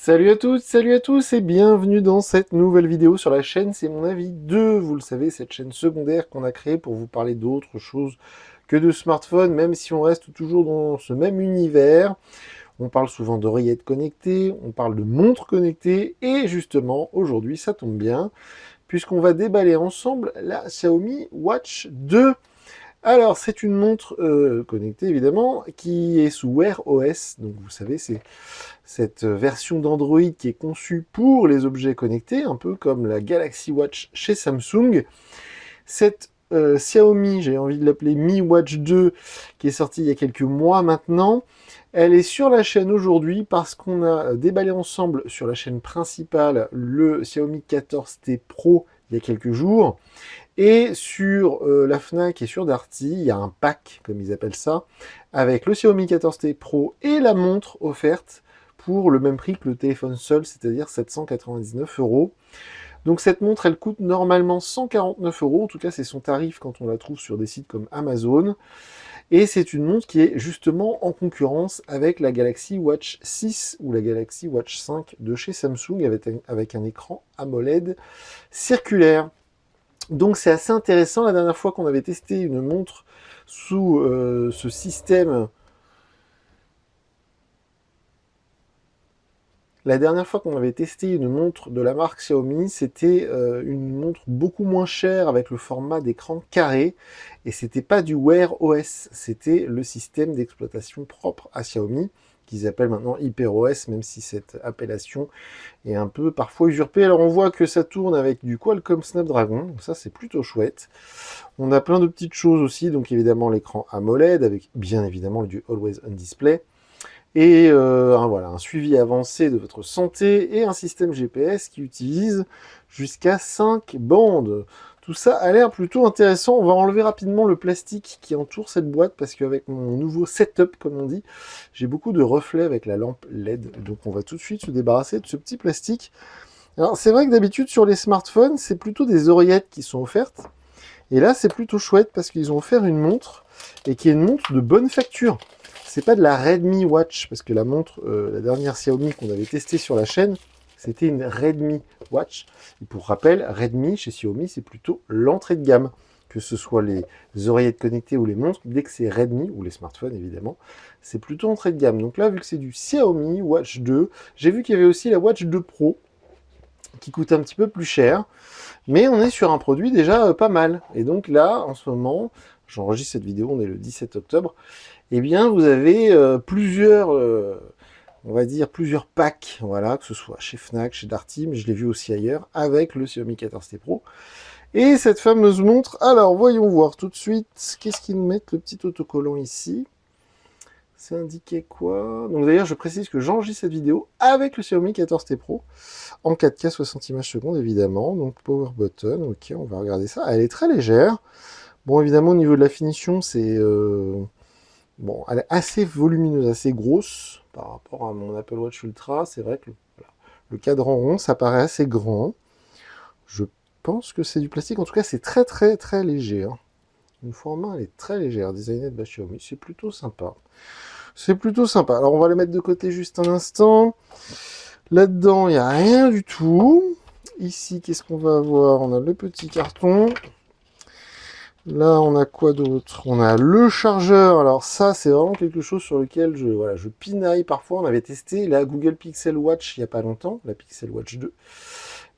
Salut à tous et bienvenue dans cette nouvelle vidéo sur la chaîne C'est mon avis 2. Vous le savez, cette chaîne secondaire qu'on a créée pour vous parler d'autre chose que de smartphones, même si on reste toujours dans ce même univers. On parle souvent d'oreillettes connectées, on parle de montres connectées et justement, aujourd'hui, ça tombe bien, puisqu'on va déballer ensemble la Xiaomi Watch 2. Alors, c'est une montre connectée, évidemment, qui est sous Wear OS. Donc, vous savez, c'est cette version d'Android qui est conçue pour les objets connectés, un peu comme la Galaxy Watch chez Samsung. Cette Xiaomi, j'ai envie de l'appeler Mi Watch 2, qui est sortie il y a quelques mois maintenant, elle est sur la chaîne aujourd'hui parce qu'on a déballé ensemble sur la chaîne principale le Xiaomi 14T Pro il y a quelques jours. Et sur la Fnac et sur Darty, il y a un pack, comme ils appellent ça, avec le Xiaomi 14T Pro et la montre offerte pour le même prix que le téléphone seul, c'est-à-dire 799 €. Donc cette montre, elle coûte normalement 149 €, en tout cas c'est son tarif quand on la trouve sur des sites comme Amazon. Et c'est une montre qui est justement en concurrence avec la Galaxy Watch 6 ou la Galaxy Watch 5 de chez Samsung avec un écran AMOLED circulaire. Donc c'est assez intéressant. La dernière fois qu'on avait testé une montre sous ce système, la dernière fois qu'on avait testé une montre de la marque Xiaomi, c'était une montre beaucoup moins chère avec le format d'écran carré, et c'était pas du Wear OS, c'était le système d'exploitation propre à Xiaomi, qu'ils appellent maintenant HyperOS, même si cette appellation est un peu parfois usurpée. Alors on voit que ça tourne avec du Qualcomm Snapdragon, donc ça c'est plutôt chouette. On a plein de petites choses aussi, donc évidemment l'écran AMOLED, avec bien évidemment du Always On Display, et voilà, un suivi avancé de votre santé et un système GPS qui utilise jusqu'à 5 bandes. Tout ça a l'air plutôt intéressant. On va enlever rapidement le plastique qui entoure cette boîte parce qu'avec mon nouveau setup, comme on dit, j'ai beaucoup de reflets avec la lampe LED. Donc on va tout de suite se débarrasser de ce petit plastique. Alors c'est vrai que d'habitude sur les smartphones, c'est plutôt des oreillettes qui sont offertes. Et là, c'est plutôt chouette parce qu'ils ont offert une montre et qui est une montre de bonne facture. C'est pas de la Redmi Watch, parce que la montre, la dernière Xiaomi qu'on avait testée sur la chaîne, c'était une Redmi Watch. Et pour rappel, Redmi chez Xiaomi, c'est plutôt l'entrée de gamme. Que ce soit les oreillettes connectées ou les montres, dès que c'est Redmi, ou les smartphones évidemment, c'est plutôt entrée de gamme. Donc là, vu que c'est du Xiaomi Watch 2, j'ai vu qu'il y avait aussi la Watch 2 Pro, qui coûte un petit peu plus cher. Mais on est sur un produit déjà pas mal. Et donc là, en ce moment, j'enregistre cette vidéo, on est le 17 octobre, eh bien vous avez plusieurs, on va dire, plusieurs packs, voilà, que ce soit chez Fnac, chez Darty, mais je l'ai vu aussi ailleurs, avec le Xiaomi 14T Pro. Et cette fameuse montre, alors voyons voir tout de suite, qu'est-ce qu'ils nous mettent, le petit autocollant ici. C'est indiqué quoi? Donc d'ailleurs, je précise que j'enregistre cette vidéo avec le Xiaomi 14T Pro, en 4K 60 images secondes évidemment, donc power button, ok, on va regarder ça. Elle est très légère. Bon, évidemment, au niveau de la finition, c'est... bon, elle est assez volumineuse, assez grosse, par rapport à mon Apple Watch Ultra. C'est vrai que voilà, le cadran rond, ça paraît assez grand. Je pense que c'est du plastique, en tout cas, c'est très très très léger. Hein. Une fois en main, elle est très légère, designée de Xiaomi, c'est plutôt sympa. C'est plutôt sympa. Alors, on va les mettre de côté juste un instant. Là-dedans, il n'y a rien du tout. Ici, qu'est-ce qu'on va avoir? On a le petit carton. Là, on a quoi d'autre? On a le chargeur. Alors ça, c'est vraiment quelque chose sur lequel je pinaille parfois. On avait testé la Google Pixel Watch il n'y a pas longtemps, la Pixel Watch 2.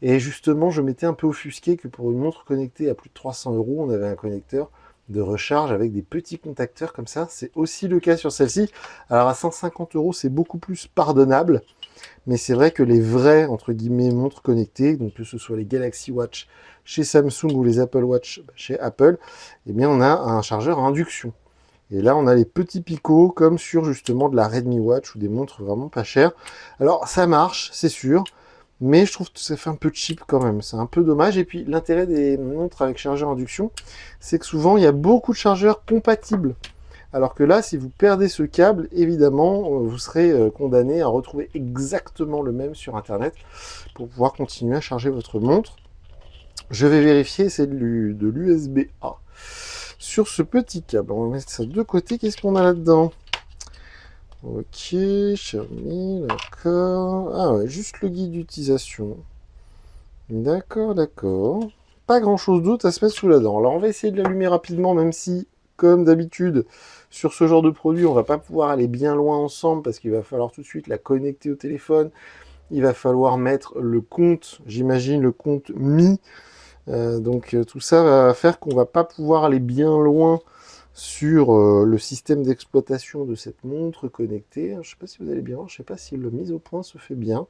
Et justement, je m'étais un peu offusqué que pour une montre connectée à plus de 300 €, on avait un connecteur de recharge avec des petits contacteurs comme ça. C'est aussi le cas sur celle-ci. Alors à 150 €, c'est beaucoup plus pardonnable. Mais c'est vrai que les vraies, entre guillemets, montres connectées, donc que ce soit les Galaxy Watch chez Samsung ou les Apple Watch chez Apple, eh bien on a un chargeur à induction. Et là, on a les petits picots, comme sur justement de la Redmi Watch ou des montres vraiment pas chères. Alors, ça marche, c'est sûr, mais je trouve que ça fait un peu cheap quand même. C'est un peu dommage. Et puis, l'intérêt des montres avec chargeur à induction, c'est que souvent, il y a beaucoup de chargeurs compatibles. Alors que là, si vous perdez ce câble, évidemment, vous serez condamné à retrouver exactement le même sur Internet pour pouvoir continuer à charger votre montre. Je vais vérifier, c'est de l'USB-A. Sur ce petit câble, on va mettre ça de côté. Qu'est-ce qu'on a là-dedans? Ok, Xiaomi, d'accord. Ah ouais, juste le guide d'utilisation. D'accord, d'accord. Pas grand-chose d'autre à se mettre sous la dent. Alors on va essayer de l'allumer rapidement, même si, comme d'habitude, sur ce genre de produit, on va pas pouvoir aller bien loin ensemble parce qu'il va falloir tout de suite la connecter au téléphone. Il va falloir mettre le compte, j'imagine, le compte Mi. Donc tout ça va faire qu'on va pas pouvoir aller bien loin sur le système d'exploitation de cette montre connectée. Je sais pas si vous allez bien voir, je sais pas si le mise au point se fait bien.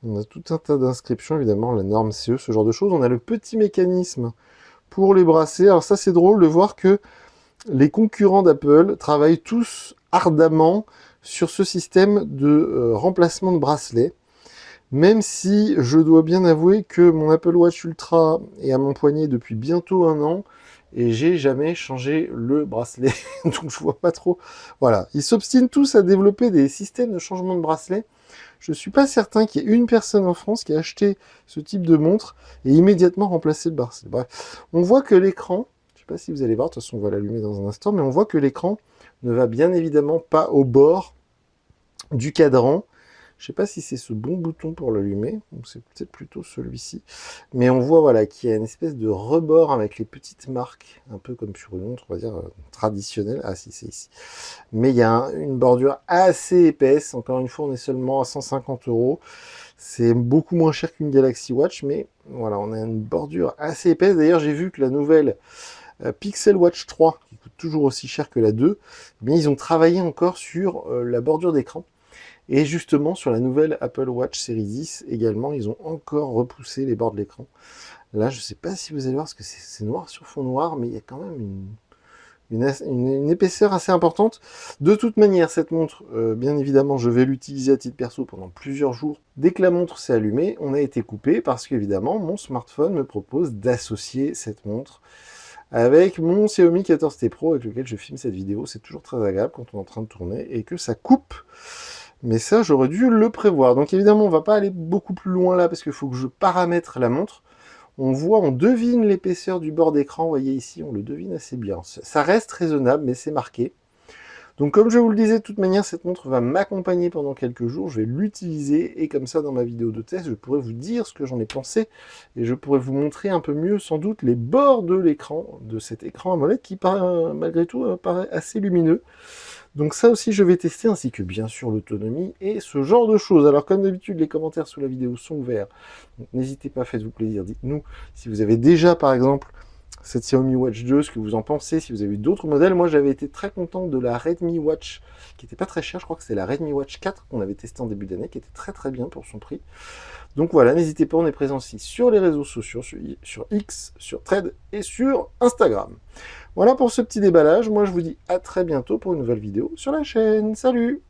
On a tout un tas d'inscriptions, évidemment, la norme CE, ce genre de choses. On a le petit mécanisme pour les bracelets. Alors ça, c'est drôle de voir que les concurrents d'Apple travaillent tous ardemment sur ce système de remplacement de bracelets. Même si je dois bien avouer que mon Apple Watch Ultra est à mon poignet depuis bientôt 1 an et j'ai jamais changé le bracelet. Donc je vois pas trop. Voilà. Ils s'obstinent tous à développer des systèmes de changement de bracelet. Je suis pas certain qu'il y ait une personne en France qui a acheté ce type de montre et immédiatement remplacé le bracelet. Bref, on voit que l'écran, je sais pas si vous allez voir, de toute façon on va l'allumer dans un instant, mais on voit que l'écran ne va bien évidemment pas au bord du cadran. Je sais pas si c'est ce bon bouton pour l'allumer, c'est peut-être plutôt celui-ci. Mais on voit voilà, qu'il y a une espèce de rebord avec les petites marques, un peu comme sur une montre, on va dire, traditionnelle. Ah si, c'est ici. Mais il y a une bordure assez épaisse. Encore une fois, on est seulement à 150 €. C'est beaucoup moins cher qu'une Galaxy Watch, mais voilà, on a une bordure assez épaisse. D'ailleurs, j'ai vu que la nouvelle Pixel Watch 3, qui coûte toujours aussi cher que la 2, mais ils ont travaillé encore sur la bordure d'écran. Et justement, sur la nouvelle Apple Watch Series 10 également, ils ont encore repoussé les bords de l'écran. Là, je ne sais pas si vous allez voir, parce que c'est noir sur fond noir, mais il y a quand même une épaisseur assez importante. De toute manière, cette montre, bien évidemment, je vais l'utiliser à titre perso pendant plusieurs jours. Dès que la montre s'est allumée, on a été coupé parce qu'évidemment, mon smartphone me propose d'associer cette montre avec mon Xiaomi 14T Pro avec lequel je filme cette vidéo. C'est toujours très agréable quand on est en train de tourner et que ça coupe. Mais ça, j'aurais dû le prévoir. Donc évidemment, on va pas aller beaucoup plus loin là parce qu'il faut que je paramètre la montre. On voit, on devine l'épaisseur du bord d'écran. Vous voyez ici, on le devine assez bien. Ça reste raisonnable, mais c'est marqué. Donc comme je vous le disais, de toute manière, cette montre va m'accompagner pendant quelques jours. Je vais l'utiliser et comme ça, dans ma vidéo de test, je pourrai vous dire ce que j'en ai pensé et je pourrai vous montrer un peu mieux, sans doute, les bords de l'écran, de cet écran AMOLED qui, malgré tout, paraît assez lumineux. Donc ça aussi, je vais tester, ainsi que bien sûr l'autonomie et ce genre de choses. Alors comme d'habitude, les commentaires sous la vidéo sont ouverts. N'hésitez pas, faites-vous plaisir. Dites-nous si vous avez déjà, par exemple, cette Xiaomi Watch 2, ce que vous en pensez, si vous avez eu d'autres modèles. Moi, j'avais été très content de la Redmi Watch, qui était pas très chère. Je crois que c'est la Redmi Watch 4 qu'on avait testé en début d'année, qui était très très bien pour son prix. Donc voilà, n'hésitez pas, on est présent aussi sur les réseaux sociaux, sur X, sur Thread et sur Instagram. Voilà pour ce petit déballage. Moi, je vous dis à très bientôt pour une nouvelle vidéo sur la chaîne. Salut!